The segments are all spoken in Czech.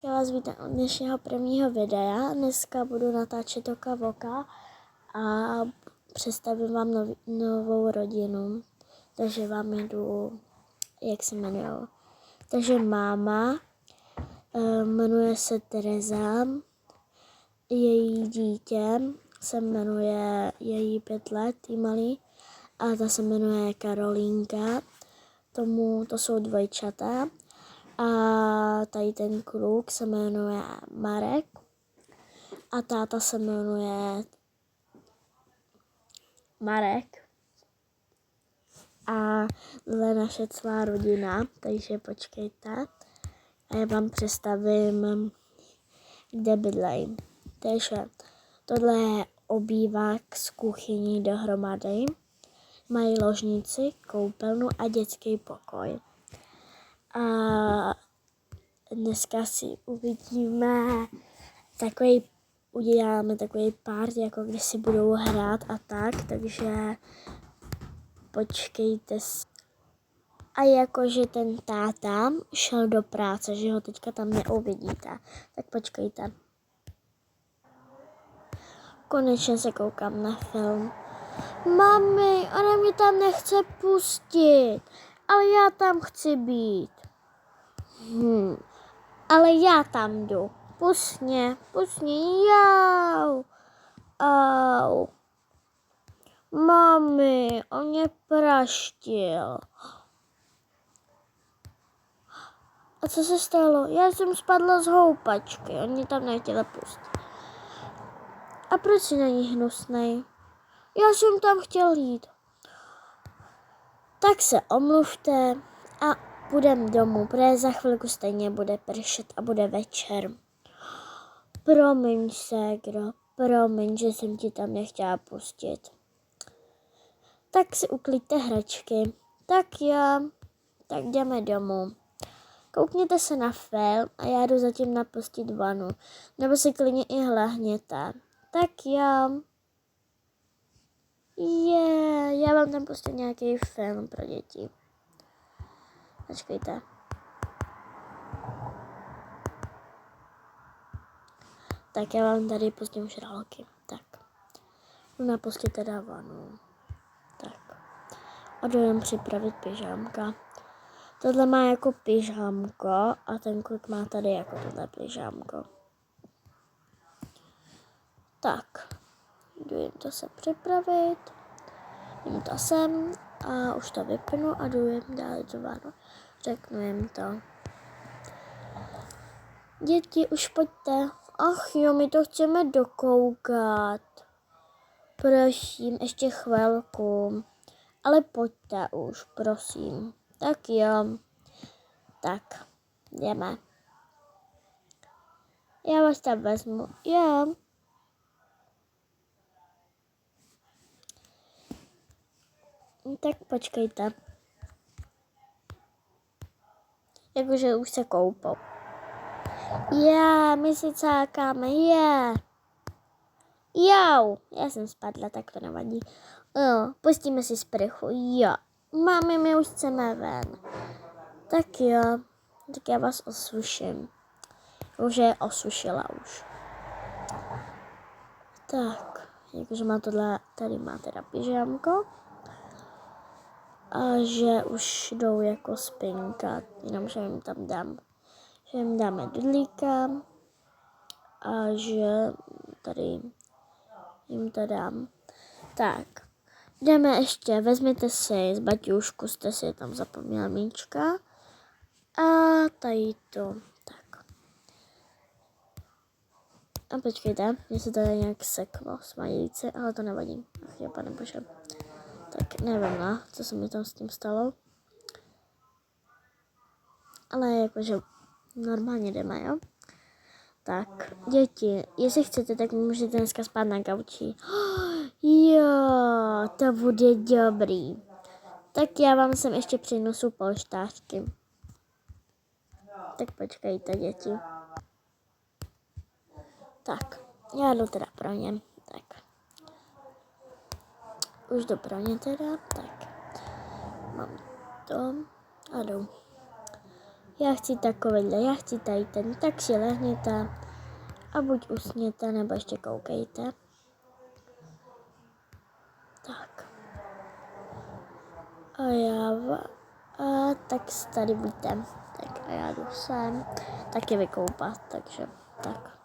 Já vás vítám od dnešního prvního videa. Dneska budu natáčet Oka v oka a představím vám novou rodinu. Takže vám jdu, jak se jmenuje. Takže máma jmenuje se Tereza, její dítě se jmenuje, její 5 let, jí malý, a ta se jmenuje Karolínka. To jsou dvojčata. A tady ten kluk se jmenuje Marek a táta se jmenuje Marek. A tohle je naše celá rodina, takže počkejte. A já vám představím, kde bydlejí. Takže tohle je obývák s kuchyní dohromady. Mají ložnici, koupelnu a dětský pokoj. A dneska si uděláme takový party, jako když si budou hrát a tak, takže počkejte. A jakože ten táta šel do práce, že ho teďka tam neuvidíte, tak počkejte. Konečně se koukám na film. Mami, ona mě tam nechce pustit, ale já tam chci být. Ale já tam jdu. Pusť mě, jau. Au. Mami, on mě praštil. A co se stalo? Já jsem spadla z houpačky, on mě tam nechtěl pustit. A proč si není hnusnej? Já jsem tam chtěl jít. Tak se omluvte a půjdem domů, protože za chvilku stejně bude pršet a bude večer. Promiň, ségro, promiň, že jsem ti tam nechtěla pustit. Tak si uklidte hračky. Tak jo, tak jdeme domů. Koukněte se na film a já jdu zatím napustit vanu. Nebo si klidně i hlehněte. Tak jo. Já vám tam pustím nějaký film pro děti. Počkejte. Tak já vám tady pustím žraloky. Tak. Jdu napustit teda vanu. Tak. A jdu jen připravit pyžámka. Tohle má jako pyžámko a ten kluk má tady jako tohle pyžámko. Tak. Jdu jim to se připravit. Jim to sem a už to vypnu a jdu jim dát do vanu. Řeknu jim to. Děti, už pojďte. Ach jo, my to chceme dokoukat. Prosím, ještě chvilku. Ale pojďte už, prosím. Tak jo. Tak, jdeme. Já vás tam vezmu. Jo. Tak počkejte. Jakože už se koupou. My si cákáme, Jau, já jsem spadla, tak to nevadí. Jo, pustíme si sprchu, jo. Mami, my už chceme ven. Tak jo, tak já vás osuším. Už je osušila už. Tak, jakože má tohle, tady má teda pyžámko. A že už jdou jako spinkat, jenom že jim tam že jim dáme dudlíka a že tady jim to dám. Tak, jdeme ještě, vezměte si z baťůžku, jste si tam zapomněla míčka a tady to, tak. A počkejte, mě se tady nějak seklo, smající, ale to nevadí. Ach jo, pane bože. Tak nevím, co se mi tam s tím stalo. Ale jakože normálně jdeme, jo? Tak, děti, jestli chcete, tak můžete dneska spát na gauči. Jo, to bude dobrý. Tak já vám sem ještě přinesu polštářky. Tak počkejte, děti. Tak, já jdu teda pro ně. Tak. Už jdu pro ně teda, tak. Mám to a jdu. já chci takovýhle, já chci tady ten, tak si lehněte a buď usněte, nebo ještě koukejte. Tak. A tak tady buďte. Tak a já jdu sem taky vykoupat, takže tak.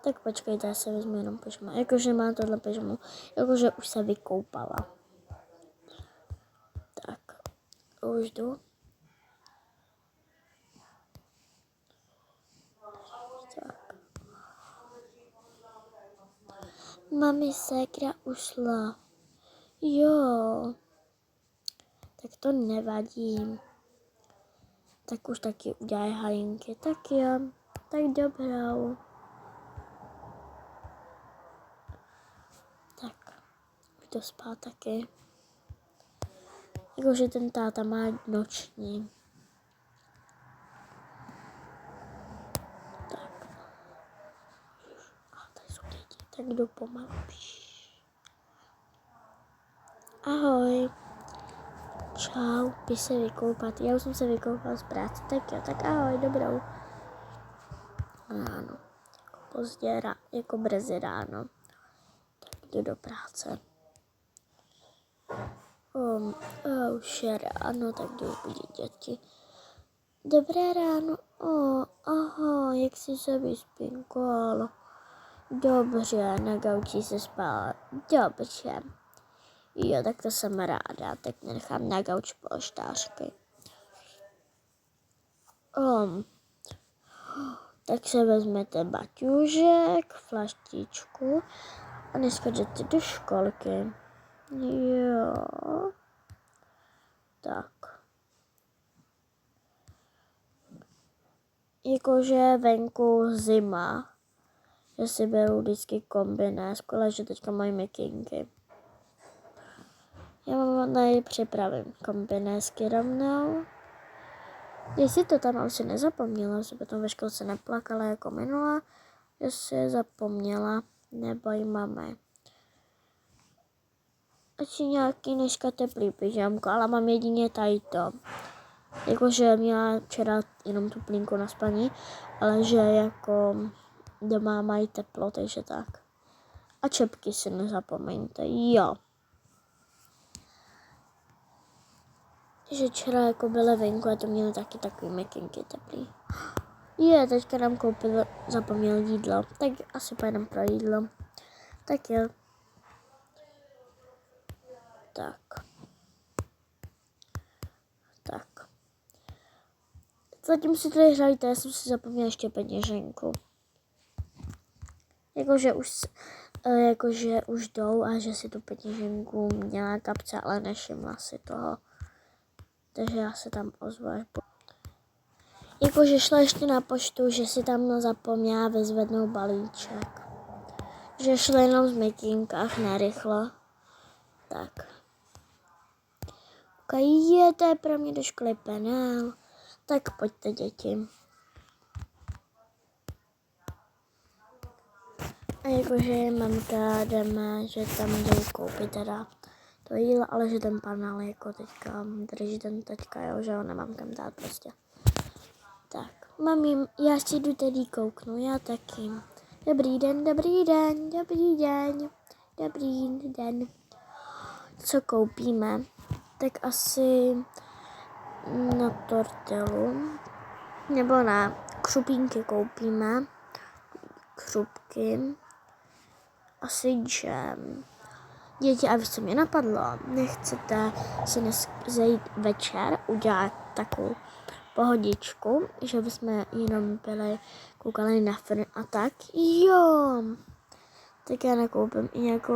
Tak počkejte, já se vezmu jenom pyžmo. Jakože má tohle pyžmo, jakože už se vykoupala. Tak, už jdu. Tak. Mami, ségra ušla. Jo. Tak to nevadí. Tak už taky udělají halinky. Tak jo, tak dobrou. Tak, jdu spát taky. Jakože ten táta má noční. Tak. A tady jsou děti, tak jdu pomalu. Ahoj. Čau, běž se vykoupat. Já už jsem se vykoupala z práce. Tak jo, tak ahoj, dobrou. Ráno. Jako pozdě, jako brzy ráno. Tak jdu do práce. Už je ráno, tak jdu budit děti. Dobré ráno. Aha, jak jsi se vyspinkal? Dobře, na gauči se spala. Dobře. Jo, tak to jsem ráda. Tak nechám na gauč polštářky. Tak se vezmete baťůžek, flaštičku a dneska jdete do školky. Jo. Tak. Jakože venku zima. Že si beru vždycky kombinésku, ale že teďka mají mikinky. Já mám tady připravím kombinésky rovnou. Jestli to tam asi nezapomněla, že potom ve školce neplakala jako minula, že si je zapomněla, nebo jí máme. Asi nějaký dneska teplý pyžamko, ale mám jedině tady to. Jakože měla včera jenom tu plínku na spaní, ale že jako doma mají teplo, takže tak. A čepky si nezapomeňte, jo. Že včera jako byly venku a to měly taky takový mikinky teplý. Teďka nám zapomněl jídlo, tak asi pojedeme pro jídlo. Tak jo. Tak. Zatím si tady hrajte, já jsem si zapomněla ještě peněženku. Jakože už jdou a že si tu peněženku měla kapce, ale nevšimla si toho. Takže já se tam ozvu až po... Jakože šla ještě na poštu, že si tam zapomněla vyzvednout balíček. Že šla jenom v mikinkách nerychlo. Tak. To je pro mě do školy penál. Tak pojďte, děti. A jakože mamka jdeme, že tam jdou koupit teda to jídlo, ale že ten panel jako teďka drží ten teďka, jo, že ho nemám kam dát prostě. Tak, mami, já si jdu tedy kouknu, já taky. Dobrý den, dobrý den, dobrý den, dobrý den. Co koupíme? Tak asi na tortilu, nebo na křupínky koupíme, křupky, asi džem. Děti, a víš, co mě napadlo? Nechcete se zajít večer, udělat takovou pohodičku, že bychom jenom koukali na film a tak? Jo! Tak já nakoupím i nějakou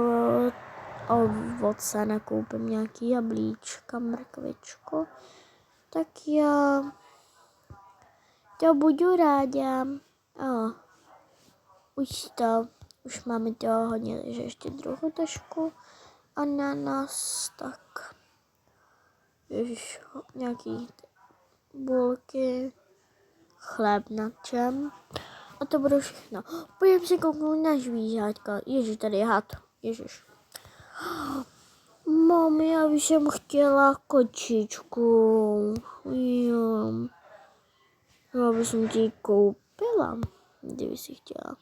ovoce, nakoupím nějaký jablíčka, mrkvičku. Tak jo. To budu ráda. Už máme toho hodně, takže ještě druhou tašku. Ananas, tak. Ježiš, nějaký bulky, chléb na čem. A to budou všechno. Půjdeme si kouknout na žvížátka. Ježiš, tady je had. Ježiš. Mami, já bych jsem chtěla kočičku. Jo. Já bych jsem ti ji koupila, kdyby si chtěla.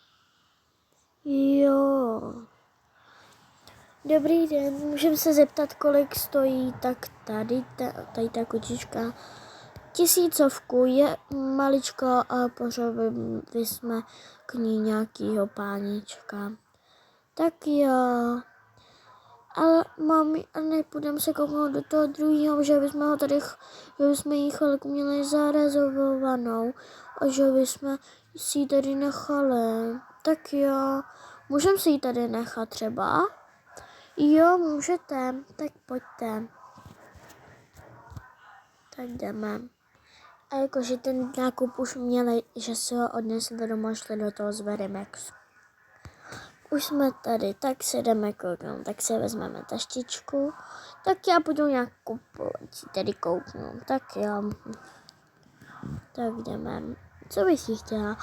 Jo. Dobrý den, můžeme se zeptat, kolik stojí tak tady ta kočička? 1000, je maličko a potřebovali jsme k ní nějakýho pánička. Tak jo. Ale mami, a nepůjdeme se kouknout do toho druhého, že bychom jí chvilku měli zarezervovanou a že bychom si ji tady nechali. Tak jo, můžeme si ji tady nechat třeba? Jo, můžete, tak pojďte. Tak jdeme. A jakože ten nákup už měli, že se ho odnesli domů, šli do toho z Verimexu. Už jsme tady, tak se jdeme kouknout, tak si vezmeme taštičku. Tak já budu nějak kupovat, tady kouknout, tak jo. Tak jdeme. Co bys si chtěla?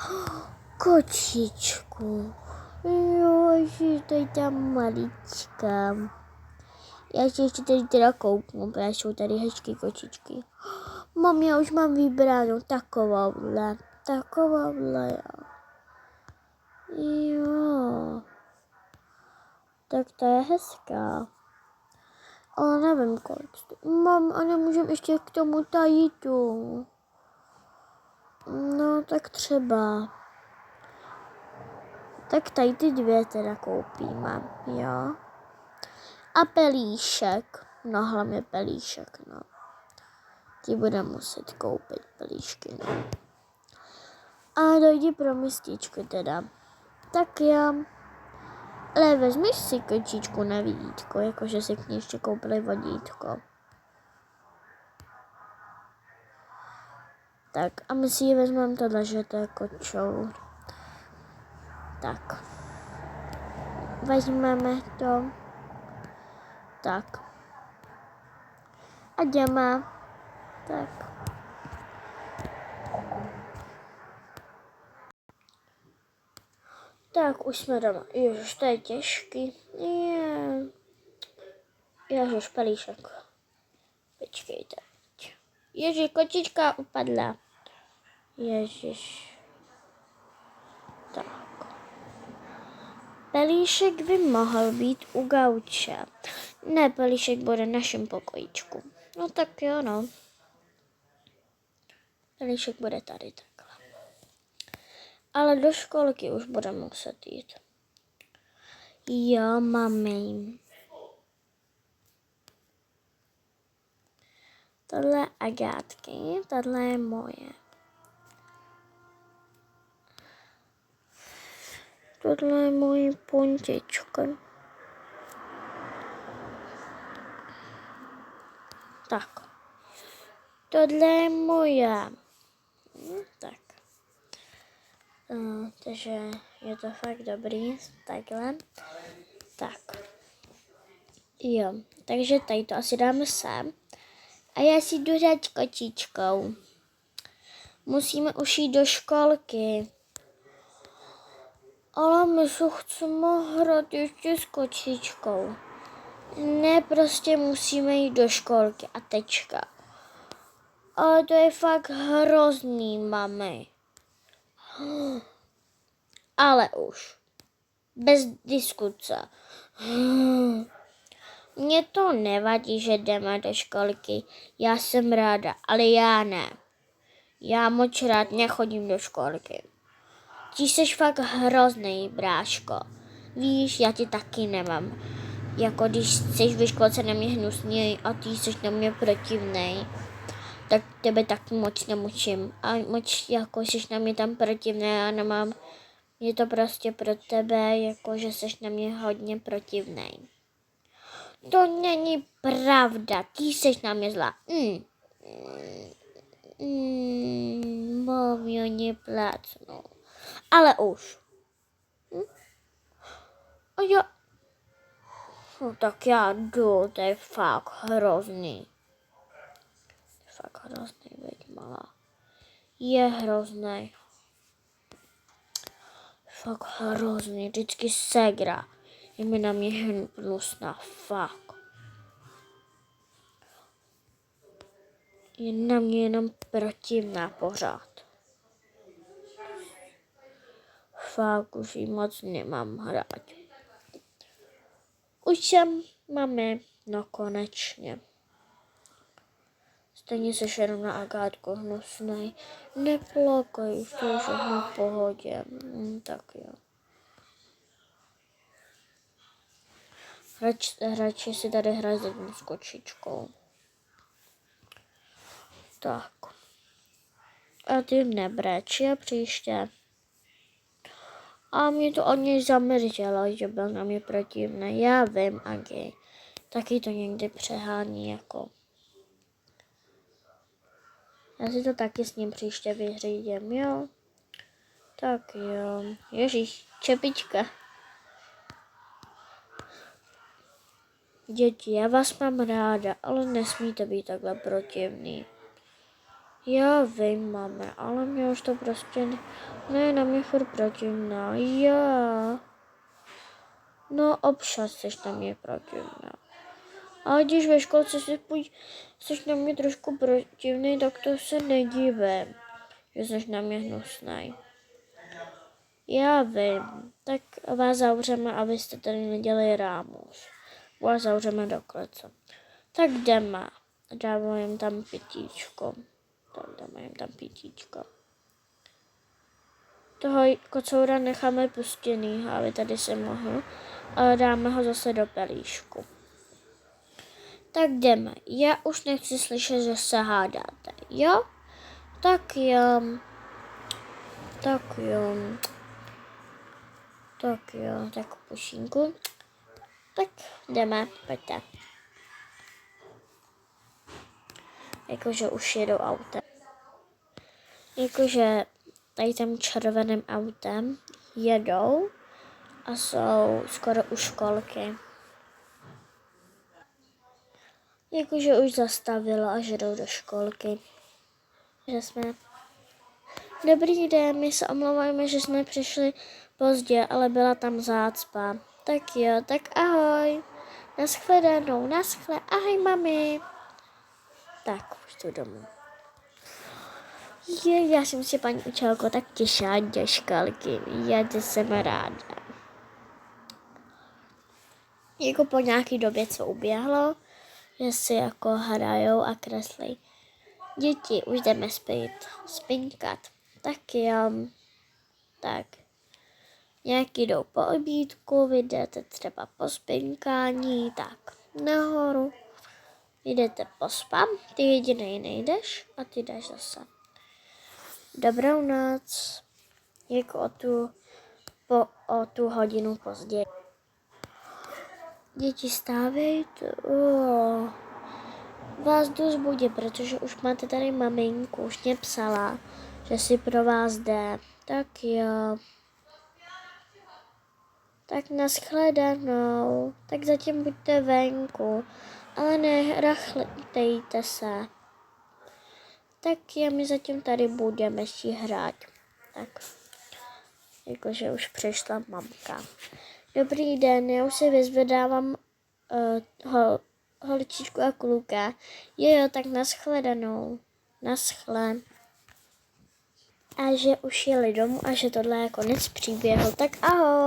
Kočičku. Jo, že tady ta malička. Já si ještě tady teda kouknu, protože jsou tady hezky kočičky. Mám, já už mám vybráno takovouhle, jo. Jo. Tak to je hezká. Ale nevím, kolik stojí. Mám, a nemůžem ještě k tomu tajitu. No, tak třeba. Tak tady ty 2 teda koupíme, jo. A pelíšek. No, hlavně pelíšek, no. Ti budeme muset koupit pelíšky, no. A dojdi pro mističku teda. Tak jo. Ale vezmeš si kočičku na vodítko, jakože si k ní ještě koupili vodítko. Tak a my si ji vezmeme tohle, že to je kočour. Tak. Vezmeme to. Tak. A jdeme. Tak. Tak, už jsme doma. Ježiš, to je těžký. Ježiš, pelíšek. Počkejte. Ježiš, kočička upadla. Ježiš. Tak. Pelíšek by mohl být u gauče. Ne, pelíšek bude v našem pokojíčku. No tak jo, no. Pelíšek bude tady takhle. Ale do školky už bude muset jít. Jo, mami. Tohle je Agátky, tohle je moje. Tohle je můj puntička. Tak. Tohle je moje. Tak. Takže je to fakt dobrý. Takhle. Tak. Jo. Takže tady to asi dáme sem. A já si jdu hrát s kočičkou. Musíme už jít do školky. Ale my se chceme hrát ještě s kočičkou. Ne, prostě musíme jít do školky a tečka. Ale to je fakt hrozný, mami. Ale už. Bez diskuse. Mně to nevadí, že jdeme do školky. Já jsem ráda, ale já ne. Já moc rád nechodím do školky. Ty jsi fakt hrozný, bráško. Víš, já ti taky nemám. Jako když jsi ve školce na mě hnusný a ty jsi na mě protivnej, tak tebe taky moc nemučím. A moc jako jsi na mě tam protivnej a nemám. Je to prostě pro tebe, jako že jsi na mě hodně protivnej. To není pravda, ty jsi na mě zlá. Mám jo neplácnu. Ale už. A já... No tak já jdu, to je fakt hrozný. Fakt hrozný, veď malá. Je hrozný. Fakt hrozný, vždycky segra. Je mi na mě hnusná, fakt. je na mě jenom protivná pořád. Fakt už jí moc nemám hrát. Už jsem, mami, no konečně. Stejně seš jenom na Agátko hnusnej. Neplakaj, už to je všechno v pohodě. Tak jo. Radši si tady hraje s jednou s kočičkou. Tak. A ty nebreč, a příště. A mě to od něj zamrzelo, že byl na mě protivný. Já vím, Agi. Taky to někdy přehání jako. Já si to taky s ním příště vyřídím, jo? Tak jo. Ježíš, čepička. Děti, já vás mám ráda, ale nesmíte být takhle protivný. Já vím, máme, ale mě už to prostě ne na mě furt protivná. Já. No, občas jsi na mě protivná. A když ve školce jsi na mě trošku protivný, tak to se nedívím, že jsi na mě hnusnej. Já vím, tak vás zavřeme, abyste tady nedělali rámus. Vás zavřeme do klece. Tak jdeme. Dáme jim tam pitíčko. Toho kocoura necháme pustěný, aby tady se mohl. A dáme ho zase do pelíšku. Tak jdeme. Já už nechci slyšet, že se hádáte, jo? Tak jo. Tak pušinku. Tak jdeme, pojďte. Jakože už jedou autem. Jakože tady tím červeným autem jedou a jsou skoro u školky. Jakože už zastavilo a že jdou do školky. Že jsme... Dobrý den, my se omlouváme, že jsme přišli pozdě, ale byla tam zácpa. Tak jo, tak ahoj. Naschledanou, ahoj mami. Tak, už jdu domů. Já jsem si paní učitelko tak těšila do školky. Já to jsem ráda. Jako po nějaký době, co uběhlo, že si jako hrajou a kreslí. Děti, už jdeme spinkat. Tak jo. Tak. Nějaký jdou po obídku, vy jdete třeba po spinkání, tak nahoru. Jdete pospat, ty jedinej nejdeš a ty jdeš zase. Dobrou noc. Jako o tu hodinu později. Děti, stávejte. Vás jdu zbudit, protože už máte tady maminku, už mě psala, že si pro vás jde. Tak jo. Tak naschledanou. Tak zatím buďte venku, ale nerachlejte se. Tak já my zatím tady budeme si hrát. Tak. Jakože už přišla mamka. Dobrý den, já už se vyzvedávám holčičku a kluka. Jo, tak naschledanou. Naschle. A že už jeli domů a že tohle je konec příběhu. Tak ahoj.